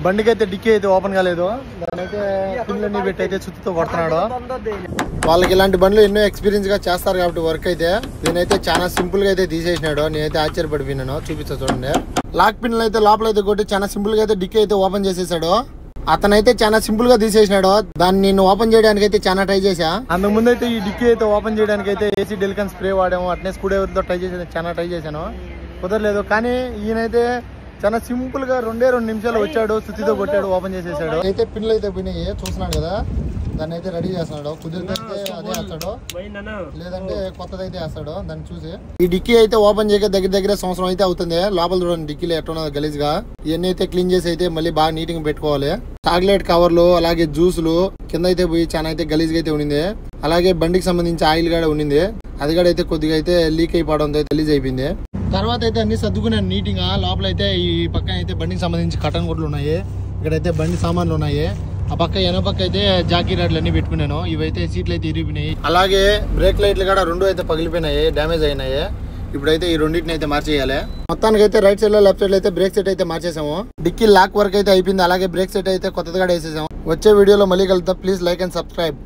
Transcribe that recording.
బండికి అయితే డిక్కీ అయితే ఓపెన్ కాలేదు, దానైతే పిల్లల్ని పెట్టి అయితే చుట్టూ కొడుతున్నాడు. వాళ్ళకి ఇలాంటి బండ్లు ఎన్నో ఎక్స్పీరియన్స్ గా చేస్తారు కాబట్టి వర్క్ అయితే దీనైతే చాలా సింపుల్ గా అయితే తీసేసినాడు. నేనైతే ఆశ్చర్యపడిపోయినాను. చూపిస్తా చూడండి. లాక్ పిన్లు అయితే లోపల అయితే కొట్టి చాలా సింపుల్ గా అయితే డిక్కీ అయితే ఓపెన్ చేసేసాడు. అతనైతే చాలా సింపుల్ గా తీసేసినాడు. దాన్ని నేను ఓపెన్ చేయడానికి అయితే చాలా ట్రై చేశా. అంతకు ముందు అయితే ఈ డిక్కీ అయితే ఓపెన్ చేయడానికి అయితే ఏసీ డెలికన్ స్ప్రే వాడాము, అట్నే స్క్రూ డ్రైవర్ తో చాలా ట్రై చేశాను, కుదరలేదు. కానీ ఈయనైతే చాలా సింపుల్ గా 2 నిమిషాలు వచ్చాడు, సుత్తితో కొట్టాడు, ఓపెన్ చేసేసాడు. అయితే పిన్లు అయితే పోయినాయి చూస్తున్నాడు కదా, దాన్ని అయితే రెడీ చేస్తున్నాడు. కుదిరితే అదే వేస్తాడు, లేదంటే కొత్తదైతే వేస్తాడు. దాన్ని చూసి ఈ డిక్కీ అయితే ఓపెన్ చేయక దగ్గర సంవత్సరం అయితే అవుతుంది. లోపల చూడండి డిక్కీలో ఎట్లున్నదో గలీజ్ గా. ఇవన్నీ అయితే క్లీన్ చేసి అయితే మళ్ళీ బాగా నీట్ గా పెట్టుకోవాలి. చాక్లెట్ కవర్లు అలాగే జ్యూసులు కింద అయితే పోయి చాలా అయితే గలీజ్ గా అయితే ఉండింది. అలాగే బండికి సంబంధించి ఆయిల్ కూడా ఉండింది, అది కూడా అయితే కొద్దిగా అయితే లీక్ అయిపోవడంతో గలీజ్ అయిపోయింది. తర్వాత అయితే అన్ని సర్దుకున్నాను నీట్ గా. లోపల అయితే ఈ పక్కన అయితే బండికి సంబంధించి కటన్ కొట్లు ఉన్నాయి, ఇక్కడైతే బండి సామాన్లు ఉన్నాయి. ఆ పక్క పక్క అయితే జాకీ రాడ్లు అన్ని పెట్టుకున్నాను. ఇవైతే సీట్లు అయితే ఇరిగిపోయినాయి. అలాగే బ్రేక్ లైట్లు కూడా 2 అయితే పగిలిపోయినాయి, డ్యామేజ్ అయినాయి. ఇప్పుడైతే ఈ రెండింటిని అయితే మార్చేయాలి. మొత్తానికి అయితే రైట్ సైడ్ లో లెఫ్ట్ సైడ్ అయితే బ్రేక్ సెట్ అయితే మార్చేసాము. డిక్కీ లాక్ వర్క్ అయితే అయిపోయింది. అలాగే బ్రేక్ సెట్ అయితే కొత్తగా వేసేసాము. వచ్చే వీడియోలో మళ్ళీ కలుద్దాం. Please like and subscribe.